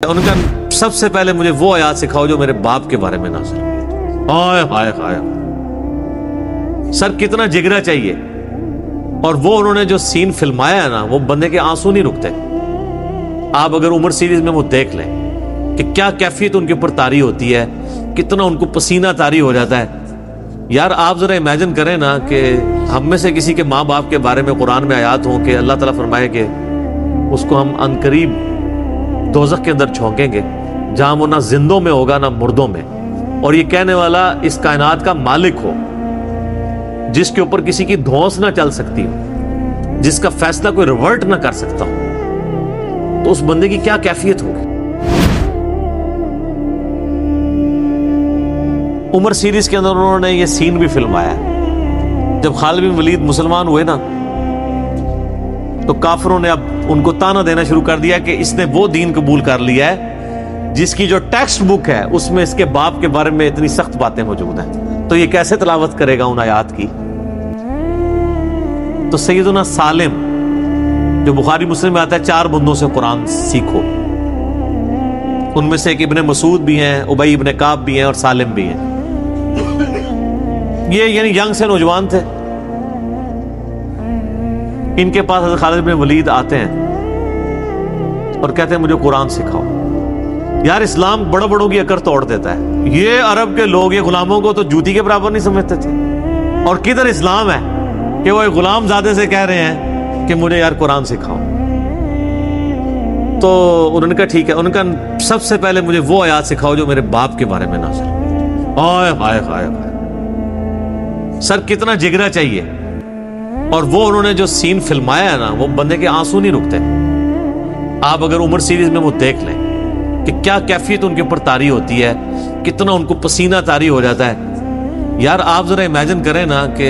ان کا سب سے پہلے مجھے وہ آیات سکھاؤ جو میرے باپ کے بارے میں نازل ہوئی۔ ہائے ہائے ہائے، سر کتنا جگرا چاہیے۔ اور وہ انہوں نے جو سین فلمایا ہے نا، وہ بندے کے آنسو نہیں رکتے۔ آپ اگر عمر سیریز میں وہ دیکھ لیں کہ کیا کیفیت ان کے اوپر طاری ہوتی ہے، کتنا ان کو پسینہ طاری ہو جاتا ہے۔ یار آپ ذرا امیجن کریں نا کہ ہم میں سے کسی کے ماں باپ کے بارے میں قرآن میں آیات ہوں کہ اللہ تعالیٰ فرمائے کہ اس کو ہم عنقریب دوزخ کے اندر جھونکیں گے، جہاں وہ نہ زندوں میں ہوگا نہ مردوں میں، اور یہ کہنے والا اس کائنات کا مالک ہو، جس کے اوپر کسی کی دھونس نہ چل سکتی ہو، جس کا فیصلہ کوئی ریورٹ نہ کر سکتا ہو، تو اس بندے کی کیا کیفیت ہوگی۔ عمر سیریز کے اندر انہوں نے یہ سین بھی فلمایا ہے۔ جب خالد بن ولید مسلمان ہوئے نا، تو کافروں نے اب ان کو تانا دینا شروع کر دیا کہ اس نے وہ دین قبول کر لیا ہے جس کی جو ٹیکسٹ بک ہے اس میں اس کے باپ کے بارے میں اتنی سخت باتیں موجود ہیں، تو یہ کیسے تلاوت کرے گا ان آیات کی۔ تو سیدنا سالم جو بخاری مسلم میں آتا ہے، 4 بندوں سے قرآن سیکھو، ان میں سے ایک ابن مسعود بھی ہیں، ابی ابن کعب بھی ہیں، اور سالم بھی ہیں۔ یہ یعنی ینگ سے نوجوان تھے۔ ان کے پاس حضرت خالد بن ولید آتے ہیں اور کہتے ہیں مجھے قرآن سکھاؤ۔ یار اسلام بڑوں بڑوں کی اکڑ توڑ دیتا ہے۔ یہ عرب کے لوگ یہ غلاموں کو تو جوتی کے برابر نہیں سمجھتے تھے، اور کدھر اسلام ہے کہ وہ ایک غلام زادے سے کہہ رہے ہیں کہ مجھے یار قرآن سکھاؤ۔ تو انہوں نے کہا ٹھیک ہے۔ ان کا سب سے پہلے مجھے وہ آیات سکھاؤ جو میرے باپ کے بارے میں نازل ہوئی۔ ہائے ہائے ہائے ہائے، سر کتنا جگرا چاہیے۔ اور وہ انہوں نے جو سین فلمایا ہے نا، وہ بندے کے آنسو نہیں رکتے۔ آپ اگر عمر سیریز میں وہ دیکھ لیں کہ کیا کیفیت ان کے اوپر طاری ہوتی ہے، کتنا ان کو پسینہ طاری ہو جاتا ہے۔ یار آپ ذرا امیجن کریں نا کہ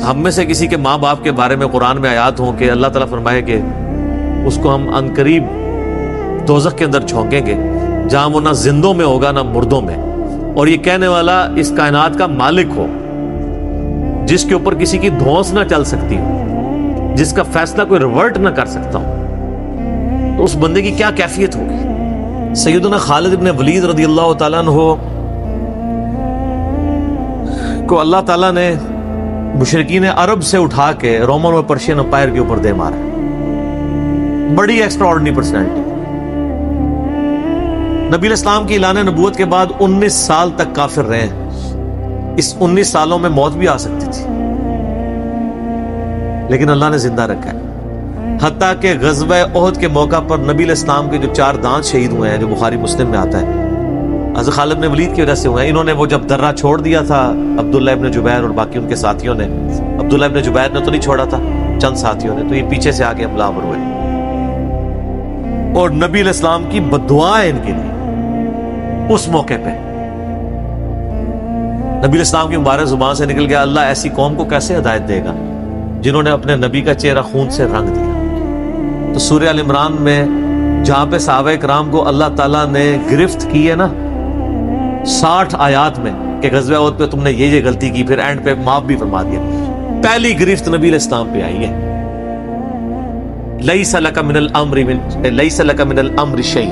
ہم میں سے کسی کے ماں باپ کے بارے میں قرآن میں آیات ہوں کہ اللہ تعالیٰ فرمائے کہ اس کو ہم عنقریب دوزخ کے اندر جھونکیں گے، جہاں وہ نہ زندوں میں ہوگا نہ مردوں میں، اور یہ کہنے والا اس کائنات کا مالک ہو، جس کے اوپر کسی کی دھونس نہ چل سکتی ہو، جس کا فیصلہ کوئی ریورٹ نہ کر سکتا ہو، تو اس بندے کی کیا کیفیت ہوگی۔ سیدنا خالد بن ولید رضی اللہ تعالیٰ عنہ کو اللہ تعالیٰ نے مشرکین عرب سے اٹھا کے رومن اور پرشین امپائر کے اوپر دے مارا۔ بڑی ایکسٹرا آرڈنری پرسنالٹی۔ نبی الاسلام کی اعلان نبوت کے بعد 19 سال تک کافر رہے ہیں۔ اس 19 سالوں میں موت بھی آ سکتی تھی، لیکن اللہ نے زندہ رکھا ہے۔ حتیٰ کہ غزوہ احد کے موقع پر نبی علیہ السلام کے جو 4 دانت شہید ہوئے ہیں، جو بخاری مسلم میں آتا ہے، حضرت خالد بن ولید کی وجہ سے ہوئے ہیں۔ انہوں نے وہ جب درہ چھوڑ دیا تھا، عبداللہ ابن جبیر اور باقی ان کے ساتھیوں نے، عبداللہ ابن جبیر نے تو نہیں چھوڑا تھا، چند ساتھیوں نے، تو یہ پیچھے سے آگے حملہ آور ہوئے، اور نبی علیہ السلام کی بددعائیں ان کے لیے اس موقع پہ۔ نبی علیہ السلام کی مبارک زبان سے نکل گیا، اللہ ایسی قوم کو کیسے ہدایت دے گا جنہوں نے اپنے نبی کا چہرہ خون سے رنگ دیا۔ تو سورہ ال عمران میں جہاں پہ صحابہ کرام کو اللہ تعالیٰ نے گرفت کی ہے نا 60 آیات میں کہ غزوہ احد پہ تم نے یہ غلطی کی، پھر اینڈ پہ معاف بھی فرما دیا، پہلی گرفت نبی علیہ السلام پہ آئی ہے۔ لیس لک من الامر شیء،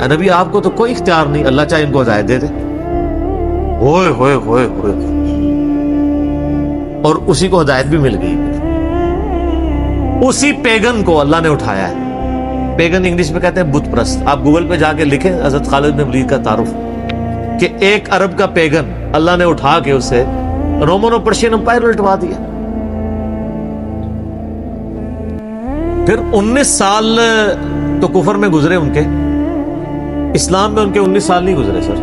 اے نبی آپ کو تو کوئی اختیار نہیں، اللہ چاہے ان کو ہدایت دے دے۔ ہوئے ہوئے ہوئے ہوئے، اور اسی کو ہدایت بھی مل گئی۔ اسی پیگن کو اللہ نے اٹھایا ہے۔ پیگن انگلش میں کہتے ہیں بت پرست۔ آپ گوگل پہ جا کے لکھیں حضرت خالد بن ولید کا تعارف، کہ ایک عرب کا پیگن اللہ نے اٹھا کے اسے رومن اور پرشین امپائر الٹوا دیا۔ پھر 19 سال تو کفر میں گزرے ان کے، اسلام میں ان کے 19 سال نہیں گزرے سر،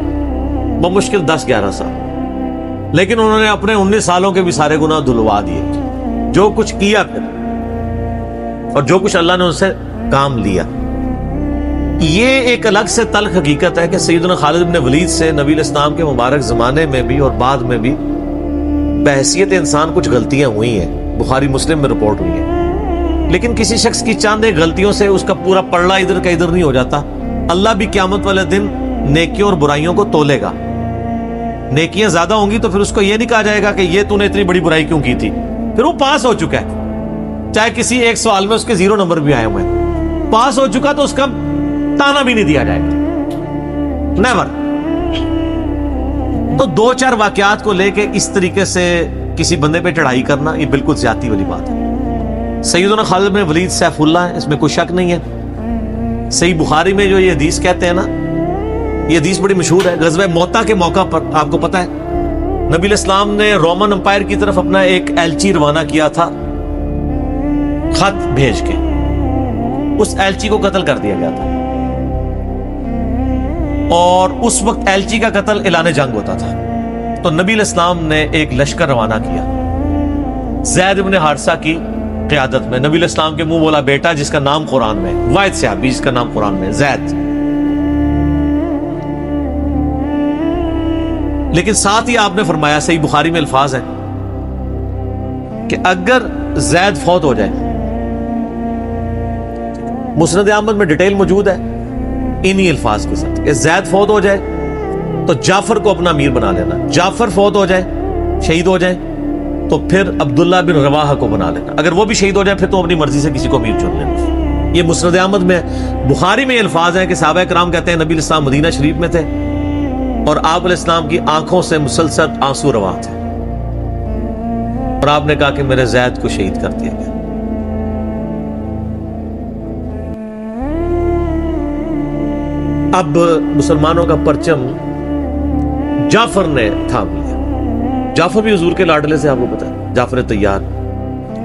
بمشکل 10-11 سال، لیکن انہوں نے اپنے 19 سالوں کے بھی سارے گناہ دھلوا دیے۔ جو کچھ کیا پھر، اور جو کچھ اللہ نے ان سے کام لیا، یہ ایک الگ سے تلخ حقیقت ہے کہ سیدنا خالد بن ولید سے نبی علیہ السلام کے مبارک زمانے میں بھی اور بعد میں بھی بحیثیت انسان کچھ غلطیاں ہوئی ہیں، بخاری مسلم میں رپورٹ ہوئی ہیں، لیکن کسی شخص کی چند ایک غلطیوں سے اس کا پورا پلڑا ادھر کا ادھر نہیں ہو جاتا۔ اللہ بھی قیامت والے دن نیکیوں اور برائیوں کو تولے گا۔ نیکیاں زیادہ ہوں گی تو پھر اس کو یہ نہیں کہا جائے گا کہ یہ تو نے اتنی بڑی برائی کیوں کی تھی، پھر وہ پاس ہو چکا ہے، چاہے کسی ایک سوال میں اس کے 0 نمبر بھی آئے ہوئے ہیں، پاس ہو چکا تو اس کا تانا بھی نہیں دیا جائے گا۔ नेवर। तो दो चार वाकयात को लेके इस तरीके से किसी बंदे पे चढ़ाई करना ये बिल्कुल ज्यादती वाली बात है। सैयदना खालिद बिन वलीद सैफुल्लाह है, इसमें कोई शक नहीं है। सही बुखारी में जो ये हदीस कहते हैं ना, ये हदीस बड़ी मशहूर है। ग़ज़वा मोता के मौका पर आपको पता है नबी इस्लाम ने रोमन एम्पायर की तरफ अपना एक एलची रवाना किया था, खत भेज के। उस एलची को कत्ल कर दिया गया था और उस वक्त एलची का कत्ल ऐलान जंग होता था। तो नबी इस्लाम ने एक लश्कर रवाना किया ज़ैद इब्न हारिसा की क़यादत में। नबी इस्लाम के मुंह बोला बेटा जिसका नाम कुरान में, वाहिद सहाबी जिसका नाम कुरान में ज़ैद। लेकिन साथ ही आपने फरमाया, सही बुखारी में अल्फाज है कि अगर ज़ैद फौत हो जाए, मुस्नद अहमद में डिटेल मौजूद है इन्हीं अल्फाज के साथ कि ज़ैद फौत हो जाए तो जाफर को अपना अमीर बना लेना, जाफर फौत हो जाए, शहीद हो जाए तो फिर अब्दुल्ला बिन रवाहा को बना लेना, अगर वो भी शहीद हो जाए फिर तो अपनी मर्जी से किसी को अमीर चुन लेना। ये मुस्नद अहमद में, बुखारी में अल्फाज हैं कि सहाबा किराम कहते हैं नबी इस्लाम मदीना शरीफ में थे और आप अलैहिस्सलाम की आंखों से मुसलसल आंसू रवा थे और आपने कहा कि मेरे ज़ैद को शहीद कर दिया गया। अब मुसलमानों का परचम जाफर ने थाम लिया। जाफर भी हुजूर के लाडले से, आपको पता है, जाफर तैयार,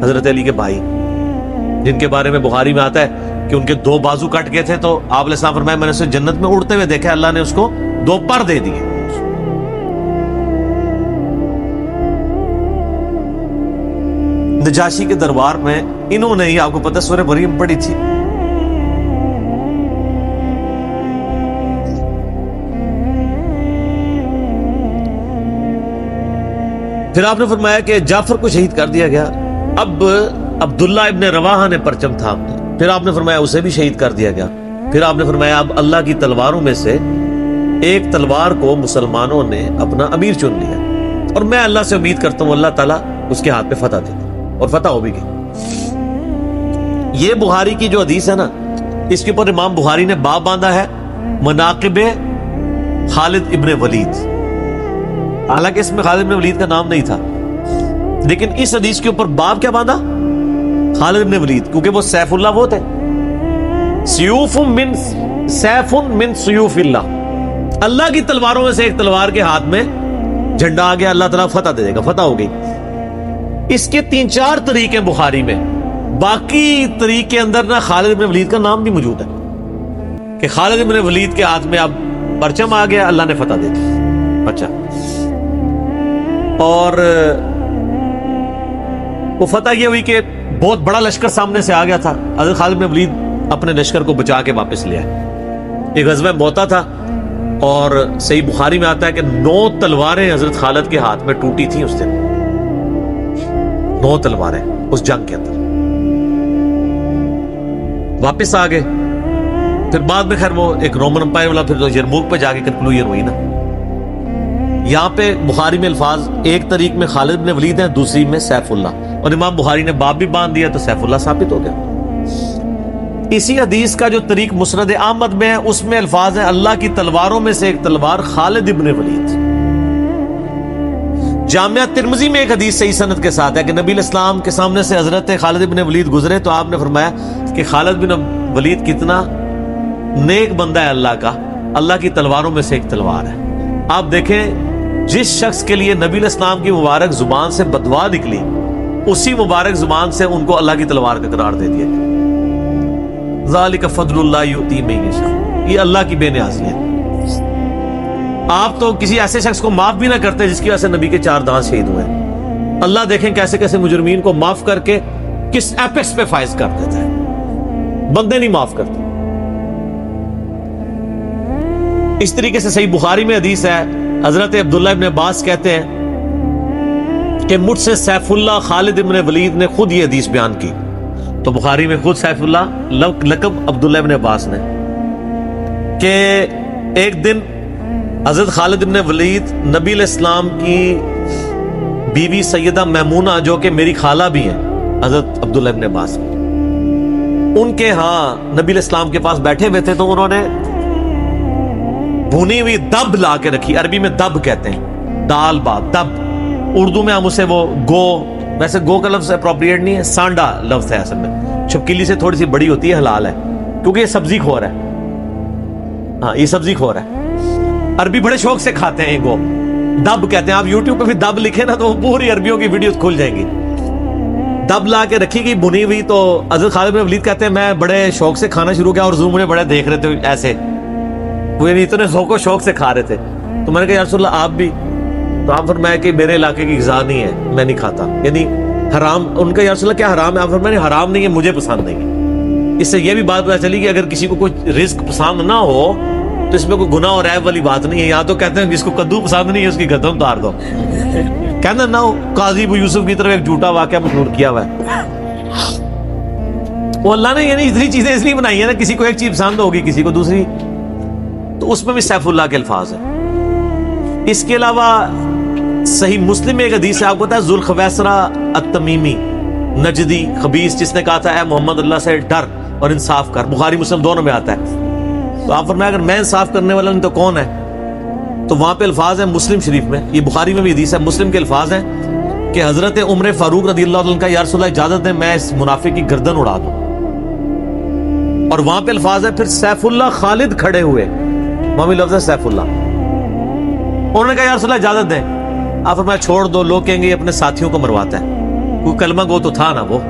हजरत अली के भाई, जिनके बारे में बुखारी में आता है कि उनके दो बाजू कट गए थे तो आप अलैहिस्सलाम फरमाया मैंने उसे जन्नत में उड़ते हुए देखा, अल्लाह ने उसको दो पर दे दिए। नजाशी के दरबार में इन्होंने ही, आपको पता है, सूरह मरियम पढ़ी थी। फिर आपने फरमाया कि जाफर को शहीद कर दिया गया। अब अब्दुल्ला इब्न रवाहा ने परचम थाम लिया। फिर आपने फरमाया उसे भी शहीद कर दिया गया। फिर आपने फरमाया अब अल्लाह की तलवारों में से एक तलवार को मुसलमानों ने अपना अमीर चुन लिया और मैं अल्लाह से उम्मीद करता हूं अल्लाह ताला उसके हाथ पे फतह दे और फतह हो भी गई। ये बुखारी की जो हदीस है ना, इसके ऊपर इमाम बुखारी ने बाब बांधा है मनाक़िब खालिद इब्न वलीद। हालांकि इसमें खालिद इब्न वलीद का नाम नहीं था, लेकिन इस हदीस के ऊपर बाब क्या बांधा, खालिद इब्न वलीद, क्योंकि वो सैफुल्लाह वो थे। सयूफुन मिन सयूफिल्लाह, अल्लाह की तलवारों में से एक तलवार के हाथ में झंडा आ गया, अल्लाह ताला फतह दे देगा, फतह हो गई। इसके 3-4 तरीके बुखारी में, बाकी तरीके के अंदर ना खालिद इब्न वलीद का नाम भी मौजूद है कि खालिद इब्न वलीद के हाथ में अब परचम आ गया, अल्लाह ने फतह दे दी। अच्छा, और वो फतह ये हुई कि बहुत बड़ा लश्कर सामने से आ गया था। हज़रत खालिद इब्न वलीद अपने लश्कर को बचा के वापस ले आए। एक ग़ज़वा मोता था और सही बुखारी में आता है कि 9 तलवारें हज़रत खालिद के हाथ में टूटी थी उस दिन, 9 तलवारें उस जंग के अंदर। वापस आ गए। फिर बाद में खैर वो एक रोमन एम्पायर वाला फिर यरमुक पे जाके कंक्लूजन हुई ना। यहाँ पे बुखारी में अल्फाज एक तरीक में खालिद इब्न वलीद है, दूसरी में सैफुल्लाह, और इमाम बुखारी ने बाब भी बांध दिया तो सैफुल्लाह साबित हो गया। इसी हदीस का जो तरीक मुस्नद अहमद में है उसमें अल्फाज है अल्लाह की तलवारों में से एक तलवार खालिद इब्न वलीद। जामिया तिर्मिज़ी में एक हदीस सही सनद के साथ है कि नबी इस्लाम के सामने से हजरत खालिद इब्न वलीद गुजरे तो आपने फरमाया कि खालिद बिन वलीद कितना नेक बंदा है अल्लाह का, अल्लाह की तलवारों में से एक तलवार है। आप देखें जिस शख्स के लिए नबी इस्लाम की मुबारक जुबान से बदवा निकली, उसी मुबारक जुबान से उनको अल्लाह की तलवार का करार दे दिया गया। ज़ालिका फ़ज़्लुल्लाह युती मन यशा, ये अल्लाह की बेनियाज़ी है। आप तो किसी ऐसे शख्स को माफ भी ना करते जिसकी वजह से नबी के 4 दांत शहीद हुए। अल्लाह देखें कैसे कैसे मुजरिमीन को माफ करके किस एपेक्स पे फाइज कर देता है, बंदे नहीं माफ करते। इस तरीके से सही बुखारी में हदीस है, हजरत अब्दुल्ला इब्न अब्बास कहते हैं कि मुझसे सैफुल्लाह खालिद इब्न वलीद ने खुद ये हदीस बयान की। तो बुखारी में खुद सैफुल्लाह लक़ब अब्दुल्ला इब्न अब्बास ने कि एक दिन हजरत खालिद इब्न वलीद नबी इस्लाम की बीवी सैयदा मैमूना जो कि मेरी खाला भी हैं, हजरत अब्दुल्ला इब्न अब्बास, उनके यहाँ नबी इस्लाम के पास बैठे हुए थे। तो उन्होंने भुनी हुई दब ला के रखी, अरबी में दब कहते हैं, दाल बात दब, उर्दू में हम उसे वो गो, वैसे गो का लफ्ज अप्रोप्रिएट नहीं है, सांडा लफ्ज है असल में, छिपकली से थोड़ी सी बड़ी होती है, हलाल है क्योंकि ये सब्जी खोर है। हाँ ये सब्जी खोर है, अरबी बड़े शौक से खाते हैं गो, दब कहते हैं। आप यूट्यूब पे भी दब लिखे ना तो पूरी अरबियों की वीडियोस खुल जाएंगी। दब ला के रखी गई भुनी हुई। तो हज़रत खालिद बिन वलीद कहते हैं मैं बड़े शौक से खाना शुरू किया और हुजूर मुझे बड़े देख रहे थे ऐसे, वो यानी इतने शौक से खा रहे थे। तो मैंने कहा या रसूल अल्लाह आप भी? तो आप फरमाया कि मेरे इलाके की ग़िज़ा नहीं है, मैं नहीं खाता, यानी हराम। उनका या रसूल अल्लाह क्या हराम है? आप फरमाया हराम नहीं है, मुझे पसंद नहीं है। इससे यह भी बात पता चली कि अगर किसी को कोई रिस्क पसंद ना हो तो इसमें कोई गुनाह और ऐब वाली बात नहीं है। यहाँ तो कहते हैं जिसको कद्दू पसंद नहीं है उसकी गर्दन उतार दो, कहते ना काजी अबू यूसुफ की तरफ एक झूठा वाकया मशहूर किया हुआ है। वो अल्लाह ने यानी इतनी चीजें इसलिए बनाई है ना, किसी को एक चीज पसंद होगी किसी को दूसरी, तो उसमें भी सैफुल्लाह के अल्फाज है। इसके अलावा सही मुस्लिम में एक हदीस है, आपको पता है जुल्खवैसरा अत-तमीमी नजदी खबीस जिसने कहा था ए मोहम्मद अल्लाह से डर और इंसाफ कर, बुखारी मुस्लिम दोनों में आता है। तो आप फरमाया अगर मैं इंसाफ करने वाला नहीं तो कौन है? तो वहां पे अल्फाज है मुस्लिम शरीफ में, ये बुखारी में भी हदीस है, मुस्लिम के अल्फाज हैं कि हजरत उमर फारूक रज़ियल्लाहु अन्हु का या रसूल अल्लाह इजाजत दें मैं इस मुनाफिक की गर्दन उड़ा दूं। और वहां पे अल्फाज है फिर सैफुल्लाह खालिद खड़े हुए, वहां भी लफ्ज है सैफुल्लाह। उन्होंने कहा या रसूल अल्लाह इजाजत दें। आप फरमाया छोड़ दो, लोग कहेंगे अपने साथियों को मरवाता है, कोई कलमा गो तो था ना वो,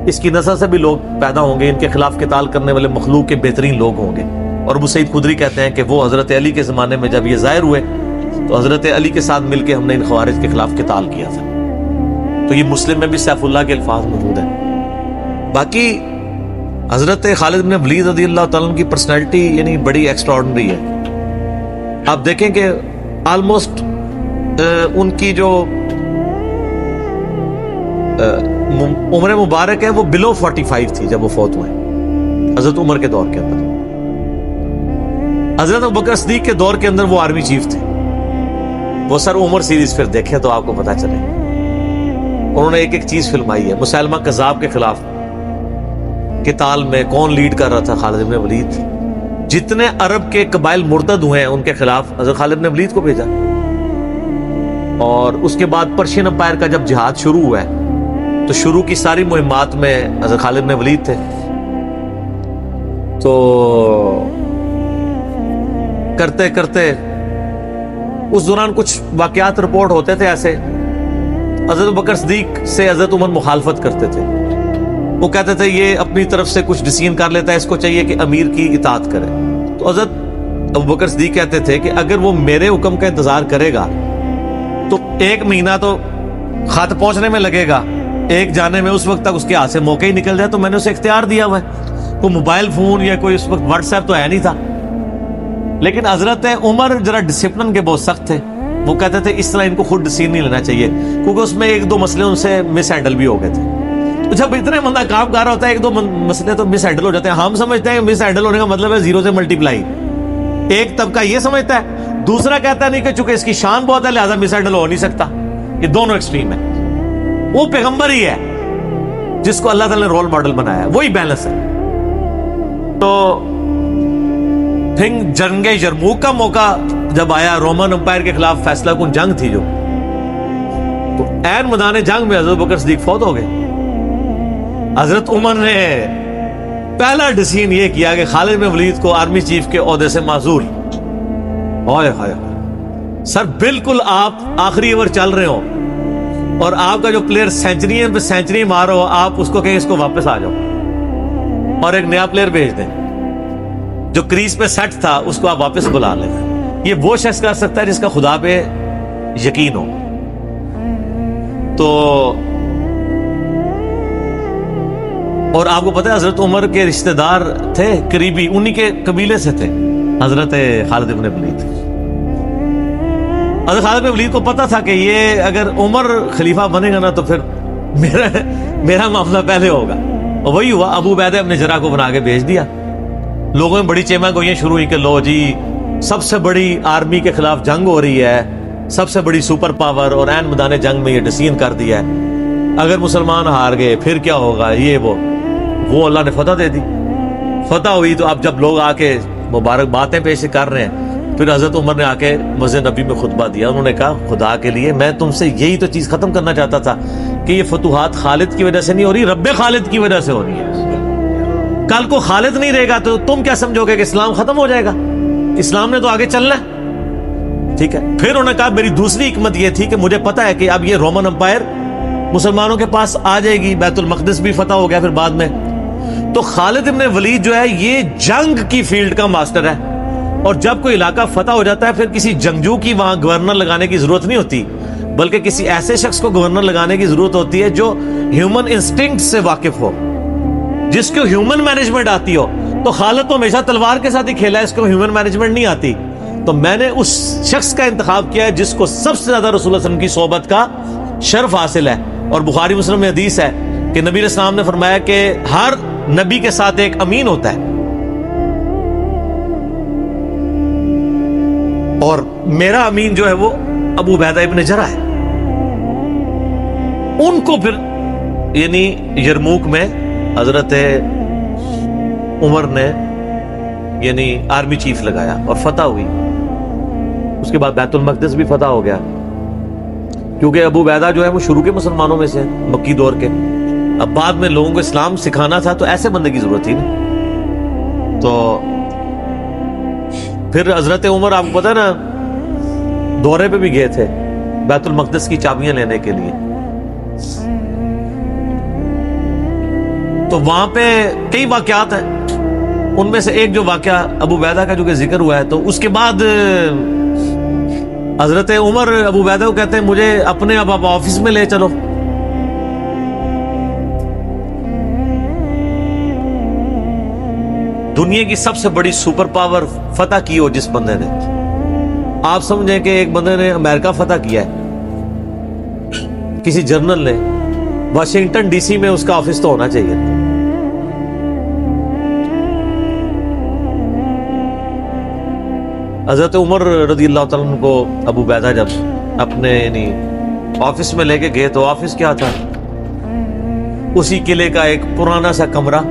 इसकी नस्ल से भी लोग पैदा होंगे, इनके खिलाफ किताल करने वाले मखलूक के बेहतरीन लोग होंगे। और अबू सईद खुदरी कहते हैं कि वो हज़रत अली के ज़माने में जब ये ज़ाहिर हुए तो हज़रत अली के साथ मिलकर हमने इन ख़वारिज के खिलाफ किताल किया था। तो ये मुस्लिम में भी सैफुल्लाह के अल्फाज मौजूद हैं। बाकी हज़रत खालिद बिन वलीद रज़ियल्लाहु तआला अन्हु की पर्सनैलिटी यानी बड़ी एक्स्ट्राऑर्डिनरी है। आप देखें कि ऑलमोस्ट उनकी जो उम्र मुबारक है वो बिलो 45 थी जब वो फौत हुए, हज़रत उमर के दौर के अंदर। हज़रत अबू बकर सिद्दीक के दौर के अंदर वो आर्मी चीफ थे। वो सर उमर सीरीज फिर देखें तो आपको पता चले, उन्होंने एक एक चीज फिल्माई है। मुसैलमा कज़्ज़ाब के खिलाफ किताल में कौन लीड कर रहा था? खालिद बिन वलीद। जितने अरब के कबाइल मुर्तद हुए हैं उनके खिलाफ हज़रत खालिद बिन वलीद को भेजा। और उसके बाद पर्शियन अम्पायर का जब जिहाद शुरू हुआ है तो शुरू की सारी मुहिमात में हज़रत खालिद बिन वलीद थे। तो करते करते उस दौरान कुछ वाकयात रिपोर्ट होते थे ऐसे, हज़रत बकर सिद्दीक से हज़रत उमर मुखालफत करते थे। वो कहते थे ये अपनी तरफ से कुछ डिसीजन कर लेता है, इसको चाहिए कि अमीर की इताअत करे। तो हज़रत अबू बकर सिद्दीक कहते थे कि अगर वो मेरे हुक्म का इंतजार करेगा तो 1 महीना तो खत पहुंचने में लगेगा, एक जाने में उस वक्त तक उसके हाथ से मौके ही निकल जाए। तो मैंने उसे इख्तियार दिया हुआ है, कोई मोबाइल फोन या कोई उस वक्त व्हाट्सएप तो है नहीं था। लेकिन हजरत उमर जरा डिसिप्लिन के बहुत सख्त थे। वो कहते थे इस तरह इनको खुद डिसीजन नहीं लेना चाहिए, क्योंकि उसमें 1-2 मसले उनसे मिस हैंडल भी हो गए थे। तो जब इतने बंदा काम कर रहा होता है 1-2 मसले तो मिस हैंडल हो जाते हैं। हम समझते हैं मिस हैंडल होने का मतलब है 0 से मल्टीप्लाई। एक तबका ये समझता है, दूसरा कहता नहीं कि चूंकि इसकी शान बहुत है लिहाजा मिस हैंडल हो नहीं सकता। ये दोनों एक्सट्रीम है। वो पैगंबर ही है जिसको अल्लाह ताला ने रोल मॉडल बनाया, वही बैलेंस है। तो फिर जंगे यरमूक का मौका जब आया, रोमन अंपायर के खिलाफ फैसला कुन जंग थी जो, तो ऐन मैदान जंग में हज़रत बकर सिद्दीक फौत हो गए। हज़रत उमर ने पहला डिसीजन ये किया कि खालिद बिन वलीद को आर्मी चीफ के ओहदे से माजूल। हाय हाय सर, बिल्कुल आप आखिरी ओवर चल रहे हो और आपका जो प्लेयर सेंचुरी मार रहा हो, आप उसको कहें इसको वापस आ जाओ और एक नया प्लेयर भेज दें। जो क्रीज पे सेट था उसको आप वापस बुला लें। ये वो शख्स कर सकता है जिसका खुदा पे यकीन हो। तो और आपको पता है हजरत उमर के रिश्तेदार थे करीबी, उन्हीं के कबीले से थे हजरत खालिद बिन वलीद। हजरत खालिद बिन वलीद को पता था कि ये अगर उमर खलीफा बनेगा ना तो फिर मेरा मामला पहले होगा। और वही हुआ, अबू उबैदा इब्न जर्राह को बना के भेज दिया। लोगों में बड़ी चेमा गोइयां शुरू हुई कि लो जी सबसे बड़ी आर्मी के खिलाफ जंग हो रही है, सबसे बड़ी सुपर पावर, और ऐन मैदान जंग में ये डिसीजन कर दिया है अगर मुसलमान हार गए फिर क्या होगा, ये वो अल्लाह ने फतह दे दी। फतह हुई तो अब जब लोग आके मुबारक बातें पेश कर रहे हैं, फिर हजरत उमर ने आके मस्जिद नबी में खुतबा दिया। उन्होंने कहा खुदा के लिए मैं तुमसे यही तो चीज खत्म करना चाहता था कि ये फतूहात खालिद की वजह से नहीं हो रही, रब्बे खालिद की वजह से हो रही है। कल को खालिद नहीं रहेगा तो तुम क्या समझोगे कि इस्लाम खत्म हो जाएगा? इस्लाम ने तो आगे चलना है, ठीक है। फिर उन्होंने कहा मेरी दूसरी हिकमत ये थी कि मुझे पता है कि अब ये रोमन अंपायर मुसलमानों के पास आ जाएगी, बैतुल मक़दिस भी फतह हो गया फिर बाद में, तो खालिद इब्न वलीद जो है ये जंग की फील्ड का मास्टर है। और जब कोई इलाका फतह हो जाता है फिर किसी जंगजू की वहां गवर्नर लगाने की जरूरत नहीं होती, बल्कि किसी ऐसे शख्स को गवर्नर लगाने की जरूरत होती है जो ह्यूमन इंस्टिंक्ट से वाकिफ हो, जिसको ह्यूमन मैनेजमेंट आती हो। तो खालिद तो हमेशा तलवार के साथ ही खेला है, इसको ह्यूमन मैनेजमेंट नहीं आती। तो मैंने उस शख्स का इंतखाब किया है जिसको सबसे ज्यादा रसूल सल्लल्लाहु अलैहि वसल्लम की सोहबत का शर्फ हासिल है। और बुखारी मुस्लिम में हदीस है कि नबी अलैहिस्सलाम ने फरमाया कि हर नबी के साथ एक अमीन होता है, और मेरा अमीन जो है वो अबू उबैदा इब्न जरा है। उनको फिर यानी यरमूक में हजरत उमर ने यानी आर्मी चीफ लगाया और फतह हुई। उसके बाद बैतुल मक़दिस भी फतह हो गया, क्योंकि अबू उबैदा जो है वो शुरू के मुसलमानों में से मक्की दौर के। अब बाद में लोगों को इस्लाम सिखाना था तो ऐसे बंदे की जरूरत थी ना। तो फिर हजरत उमर आपको पता है ना दौरे पे भी गए थे बैतुल मक़दिस की चाबियां लेने के लिए। तो वहां पे कई वाकयात हैं, उनमें से एक जो वाकया अबू उबैदा का जो कि जिक्र हुआ है, तो उसके बाद हजरत उमर अबू उबैदा को कहते हैं मुझे अपने अब आप ऑफिस में ले चलो। दुनिया की सबसे बड़ी सुपर पावर फतह की हो जिस बंदे ने, आप समझें कि एक बंदे ने अमेरिका फतह किया है, किसी जर्नल ने, वाशिंगटन डीसी में उसका ऑफिस तो होना चाहिए। हजरत उमर रज़ियल्लाहु तआला अन्हु को अबू उबैदा जब अपने यानी ऑफिस में लेके गए तो ऑफिस क्या था, उसी किले का एक पुराना सा कमरा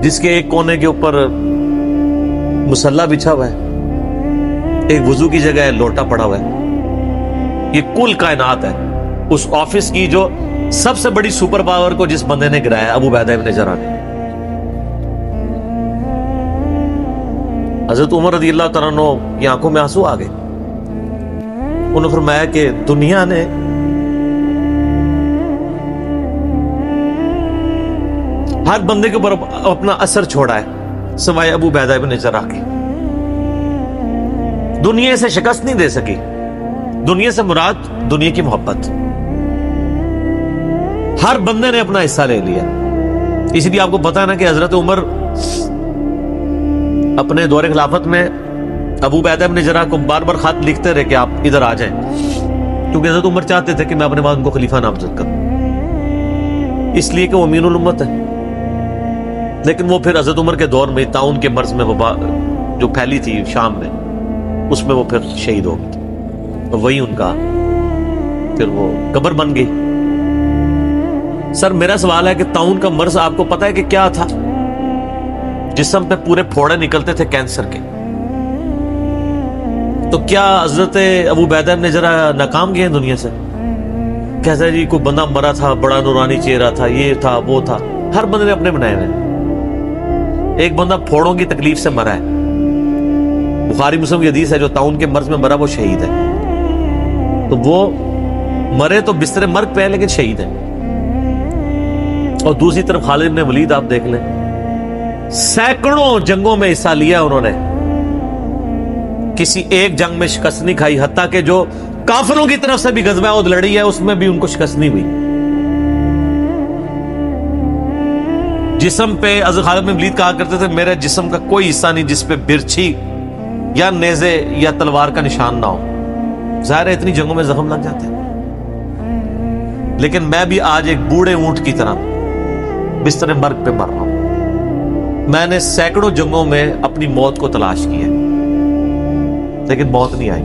जिसके एक कोने के ऊपर मुसल्ला बिछा हुआ है, एक वुजू की जगह लोटा पड़ा हुआ है। ये कुल कायनात है उस ऑफिस की, जो सबसे बड़ी सुपर पावर को जिस बंदे ने गिराया, अबू उबैदा इब्न जरा ने। हजरत उमर रज़ियल्लाहु तआला अन्हु की आंखों में आंसू आ गए। उन्होंने फरमाया कि दुनिया ने हर बंदे के ऊपर अपना असर छोड़ा है सिवाय अबू उबैदा इब्न जरा के। दुनिया से शिकस्त नहीं दे सकी। दुनिया से मुराद दुनिया की मोहब्बत। हर बंदे ने अपना हिस्सा ले लिया। इसलिए आपको पता है ना कि हजरत उमर अपने दौरे खिलाफत में अबू उबैदा इब्न जरा को बार बार खत लिखते रहे कि आप इधर आ जाएं, क्योंकि हजरत उमर चाहते थे कि मैं अपने बाद उनको खलीफा नामजद करूं, इसलिए कि वो अमीनुल उम्मत है। लेकिन वो फिर हजरत उमर के दौर में ताउन के मर्ज में वबा जो फैली थी शाम में, उसमें वो फिर शहीद हो गए। तो वही उनका फिर वो कब्र बन गई। सर मेरा सवाल है कि ताउन का मर्ज आपको पता है कि क्या था? जिस्म पे पूरे फोड़े निकलते थे कैंसर के। तो क्या हजरत अबू उबैदा ने जरा नाकाम गए दुनिया से? कैसा जी कोई बंदा मरा था, बड़ा नूरानी चेहरा था, ये था वो था। हर बंदे ने अपने बनाए हुए। एक बंदा फोड़ों की तकलीफ से मरा है, बुखारी मुस्लिम की हदीस है, जो ताउन के मर्ज में मरा वो शहीद है। तो वो मरे तो बिस्तरे मर्ग पे है लेकिन शहीद है। और दूसरी तरफ खालिद इब्न वलीद आप देख लें, सैकड़ों जंगों में हिस्सा लिया उन्होंने, किसी एक जंग में शिकस्त नहीं खाई। हत्ता कि जो काफिरों की तरफ से भी गज़वा उहद लड़ी है उसमें भी उनको शिकस्त नहीं हुई। जिस्म पे हज़रत खालिद इब्न वलीद कहा करते थे मेरे जिस्म का कोई हिस्सा नहीं जिस पे बिरछी या नेज़े या तलवार का निशान ना हो। ज़ाहिर है इतनी जंगों में जख्म लग जाते हैं, लेकिन मैं भी आज एक बूढ़े ऊंट की तरह बिस्तर मर्ग पे मर रहा हूं। मैंने सैकड़ों जंगों में अपनी मौत को तलाश किया लेकिन मौत नहीं आई।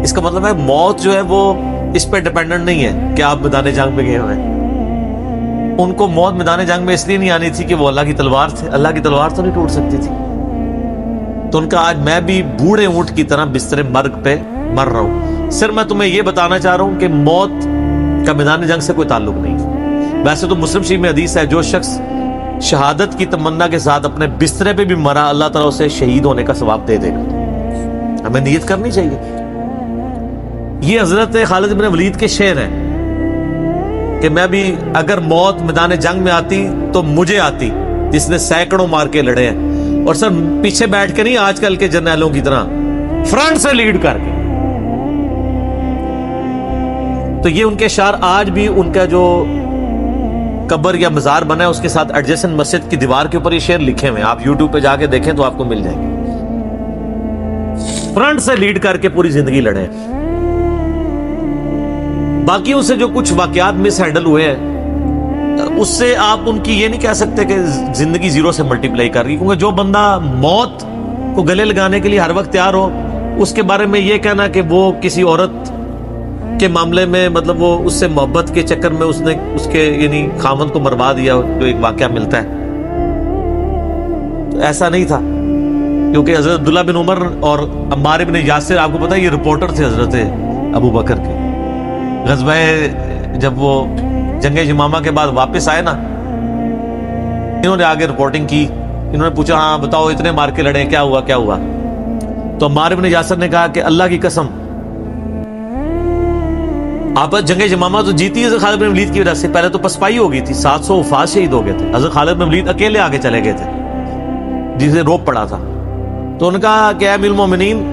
इसका मतलब है मौत जो है वो इस पे डिपेंडेंट नहीं है कि आप मैदान जंग में गए हुए हैं। ان کو موت میدان جنگ میں اس لیے نہیں آنی تھی کہ وہ اللہ کی تلوار تھے. اللہ کی تلوار تو نہیں ٹوٹ سکتی تھی. تو ان کا آج میں بھی بوڑھے اونٹ کی طرح بستر مرگ پہ مر رہا ہوں. صرف میں تمہیں یہ بتانا چاہ رہا ہوں کہ موت کا میدان جنگ سے کوئی تعلق نہیں. ویسے تو مسلم شریف میں حدیث ہے جو شخص شہادت کی تمنا کے ساتھ اپنے بسترے پہ بھی مرا اللہ تعالیٰ اسے شہید ہونے کا ثواب دے دے گا. ہمیں نیت کرنی چاہیے. یہ حضرت خالد بن ولید کے شعر ہیں کہ میں بھی اگر موت میدان جنگ میں آتی تو مجھے آتی جس نے سینکڑوں مار کے لڑے ہیں, اور سر پیچھے بیٹھ کے نہیں آج کل کے جرنیلوں کی طرح, فرنٹ سے لیڈ کر کے. تو یہ ان کے اشعار آج بھی ان کا جو قبر یا مزار بنا ہے اس کے ساتھ ایڈجسٹنٹ مسجد کی دیوار کے اوپر یہ شعر لکھے ہوئے ہیں. آپ یوٹیوب پہ جا کے دیکھیں تو آپ کو مل جائیں گے. فرنٹ سے لیڈ کر کے پوری زندگی لڑے. باقیوں سے جو کچھ واقعات مس ہینڈل ہوئے ہیں اس سے آپ ان کی یہ نہیں کہہ سکتے کہ زندگی زیرو سے ملٹیپلائی کر رہی, کیونکہ جو بندہ موت کو گلے لگانے کے لیے ہر وقت تیار ہو, اس کے بارے میں یہ کہنا کہ وہ کسی عورت کے معاملے میں مطلب وہ اس سے محبت کے چکر میں اس نے اس کے یعنی خامند کو مروا دیا, جو ایک واقعہ ملتا ہے, تو ایسا نہیں تھا. کیونکہ حضرت عبداللہ بن عمر اور عمار بن یاسر, آپ کو پتا ہے یہ رپورٹر تھے حضرت ابو بکر کے. غزوہ جب وہ جنگ یمامہ کے بعد واپس آئے نا, انہوں نے آگے رپورٹنگ کی. انہوں نے پوچھا ہاں بتاؤ اتنے مار کے لڑے, کیا ہوا کیا ہوا؟ تو عمار بن یاسر نے کہا کہ اللہ کی قسم آپ جنگ یمامہ تو جیتی حضرت خالد بن ولید کی وجہ سے. پہلے تو پسپائی ہو گئی تھی, 700 وفات شہید ہو گئے تھے. حضرت خالد بن ولید اکیلے آگے چلے گئے تھے جسے روپ پڑا تھا. تو ان کا کہ اے امیر المومنین,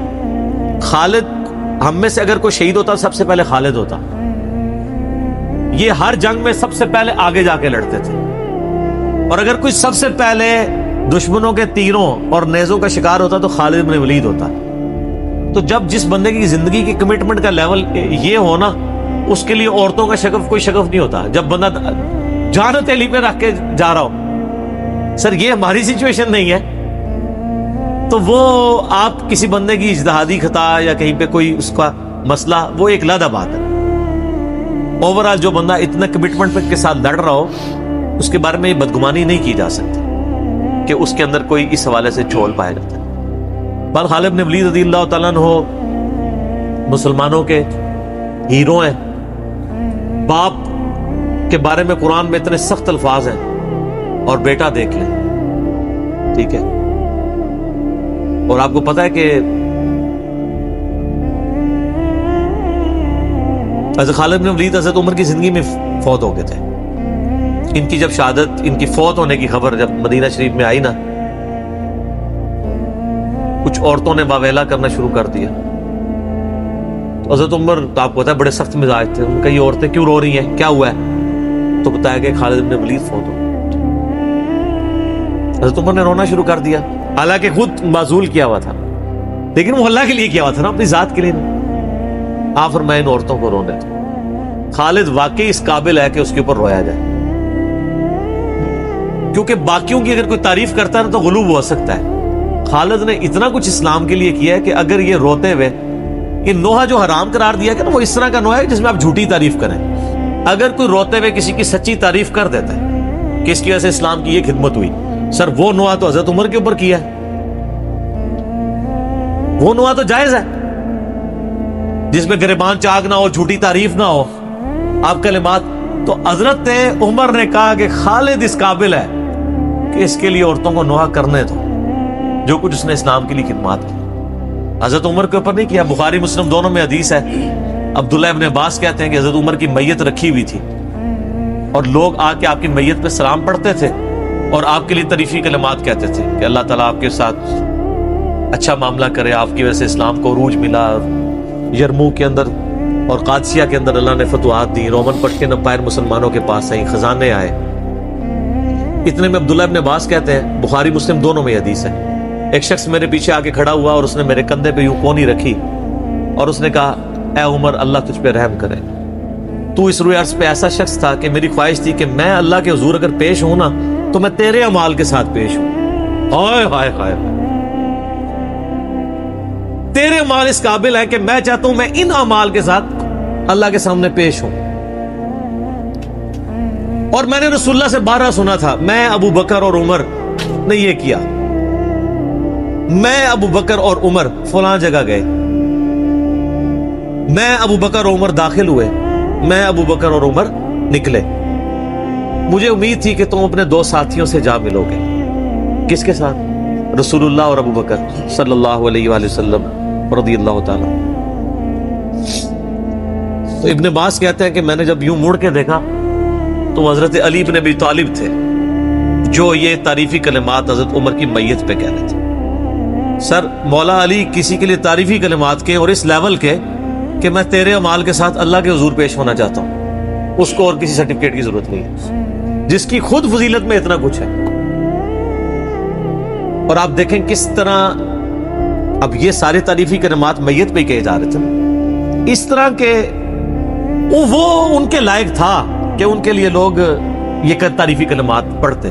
خالد ہم میں سے اگر کوئی شہید ہوتا سب سے پہلے خالد ہوتا. یہ ہر جنگ میں سب سے پہلے آگے جا کے لڑتے تھے, اور اگر کوئی سب سے پہلے دشمنوں کے تیروں اور نیزوں کا شکار ہوتا تو خالد بن ولید ہوتا. تو جب جس بندے کی زندگی کی کمٹمنٹ کا لیول یہ ہونا, اس کے لیے عورتوں کا شگف کوئی شگف نہیں ہوتا. جب بندہ جان تیلی پہ رکھ کے جا رہا ہو, سر یہ ہماری سچویشن نہیں ہے, تو وہ آپ کسی بندے کی اجتہادی خطا یا کہیں پہ کوئی اس کا مسئلہ وہ ایک علیحدہ بات ہے. اوورآل جو بندہ اتنا کمٹمنٹ کے ساتھ لڑ رہا ہو اس کے بارے میں یہ بدگمانی نہیں کی جا سکتی کہ اس کے اندر کوئی اس حوالے سے جھول پایا جاتا ہے. بال خالد بن ولید رضی اللہ تعالیٰ عنہ مسلمانوں کے ہیرو ہیں. باپ کے بارے میں قرآن میں اتنے سخت الفاظ ہیں, اور بیٹا دیکھ لیں, ٹھیک ہے. اور آپ کو پتا ہے کہ حضرت خالد بن ولید حضرت عمر کی زندگی میں فوت ہو گئے تھے. ان کی جب شہادت, ان کی فوت ہونے کی خبر جب مدینہ شریف میں آئی نا, کچھ عورتوں نے واویلا کرنا شروع کر دیا. تو حضرت عمر تو آپ کو پتا ہے بڑے سخت مزاج تھے. ان کا یہ عورتیں کیوں رو رہی ہیں, کیا ہوا ہے؟ تو بتایا کہ خالد بن ولید فوت ہو. حضرت عمر نے رونا شروع کر دیا, حالانکہ خود معزول کیا ہوا تھا, لیکن وہ اللہ کے لیے کیا ہوا تھا نا, اپنی ذات کے لیے نہیں. آپ فرمائے ان عورتوں کو رونے دو. خالد واقعی اس قابل ہے کہ اس کے اوپر رویا جائے, کیونکہ باقیوں کی اگر کوئی تعریف کرتا ہے نا تو غلوب ہو سکتا ہے. خالد نے اتنا کچھ اسلام کے لیے کیا ہے کہ اگر یہ روتے ہوئے, یہ نوحہ جو حرام قرار دیا کہ نا وہ اس طرح کا نوحہ ہے جس میں آپ جھوٹی تعریف کریں. اگر کوئی روتے ہوئے کسی کی سچی تعریف کر دیتا ہے کہ اس کی وجہ سے اسلام کی یہ خدمت ہوئی, سر وہ نوحہ تو حضرت عمر کے اوپر کیا ہے, وہ نوحہ تو جائز ہے جس میں گریبان چاک نہ ہو, جھوٹی تعریف نہ ہو, آپ کلمات. تو حضرت عمر نے کہا کہ خالد اس قابل ہے کہ اس کے لیے عورتوں کو نوحہ کرنے دو جو کچھ اس نے اسلام کے لیے خدمات کی. حضرت عمر کے اوپر نہیں کیا. بخاری مسلم دونوں میں حدیث ہے, عبداللہ ابن عباس کہتے ہیں کہ حضرت عمر کی میت رکھی ہوئی تھی اور لوگ آ کے آپ کی میت پہ سلام پڑھتے تھے اور آپ کے لیے تعریفی کلمات کہتے تھے کہ اللہ تعالیٰ آپ کے ساتھ اچھا معاملہ کرے, آپ کی وجہ سے اسلام کو عروج ملا. یرموک کے اندر اور قادسیہ کے اندر اللہ نے فتوحات دی, رومن پٹ کے نپائر مسلمانوں کے پاس آئیں, خزانے آئے. اتنے میں عبداللہ ابن عباس کہتے ہیں, بخاری مسلم دونوں میں حدیث ہے, ایک شخص میرے پیچھے آ کے کھڑا ہوا اور اس نے میرے کندھے پہ یوں کونی رکھی اور اس نے کہا اے عمر اللہ تجھ پہ رحم کرے, تو اس روئے عرض پہ ایسا شخص تھا کہ میری خواہش تھی کہ میں اللہ کے حضور اگر پیش ہوں نا تو میں تیرے اعمال کے ساتھ پیش ہوں. ہائے ہائے ہائے, تیرے اعمال اس قابل ہے کہ میں چاہتا ہوں میں ان اعمال کے ساتھ اللہ کے سامنے پیش ہوں. اور میں نے رسول اللہ سے بارہ سنا تھا، میں ابو بکر اور عمر نے یہ کیا، میں ابو بکر اور عمر فلاں جگہ گئے، میں ابو بکر اور عمر داخل ہوئے، میں ابو بکر اور عمر نکلے، مجھے امید تھی کہ تم اپنے دو ساتھیوں سے جا ملو گے۔ کس کے ساتھ؟ رسول اللہ اور ابو بکر صلی اللہ علیہ وآلہ وسلم رضی اللہ تعالی۔ تو ابن عباس کہتے ہیں کہ میں نے جب یوں مڑ کے دیکھا تو حضرت علی بن ابی طالب تھے جو یہ تعریفی کلمات حضرت عمر کی میت پہ کہہ رہے تھے۔ سر، مولا علی کسی کے لیے تعریفی کلمات کے اور اس لیول کے کہ میں تیرے اعمال کے ساتھ اللہ کے حضور پیش ہونا چاہتا ہوں، اس کو اور کسی سرٹیفکیٹ کی ضرورت نہیں ہے، جس کی خود فضیلت میں اتنا کچھ ہے۔ اور آپ دیکھیں کس طرح اب یہ سارے تعریفی کلمات میت پہ ہی کہے جا رہے تھے، اس طرح کے وہ ان کے لائق تھا کہ ان کے لیے لوگ یہ تعریفی کلمات پڑھتے۔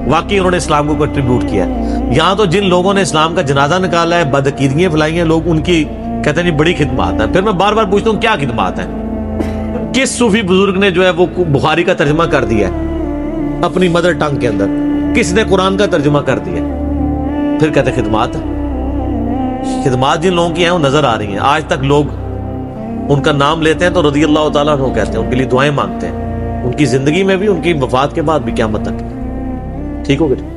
واقعی انہوں نے اسلام کو کنٹریبیوٹ کیا ہے۔ یہاں تو جن لوگوں نے اسلام کا جنازہ نکالا ہے، بدعقیدگیاں پھیلائی ہیں، لوگ ان کی کہتے ہیں بڑی خدمات ہیں۔ پھر میں بار بار پوچھتا ہوں کیا خدمات ہیں؟ کس صوفی بزرگ نے جو ہے وہ بخاری کا ترجمہ کر دیا ہے اپنی مدر ٹنگ کے اندر؟ کس نے قرآن کا ترجمہ کر دیا؟ پھر کہتے ہیں خدمات ہیں۔ خدمات جن لوگوں کی ہیں وہ نظر آ رہی ہیں۔ آج تک لوگ ان کا نام لیتے ہیں تو رضی اللہ تعالیٰ عنہ کہتے ہیں، ان کے لیے دعائیں مانگتے ہیں، ان کی زندگی میں بھی، ان کی وفات کے بعد بھی، قیامت تک۔ ٹھیک ہو گیا؟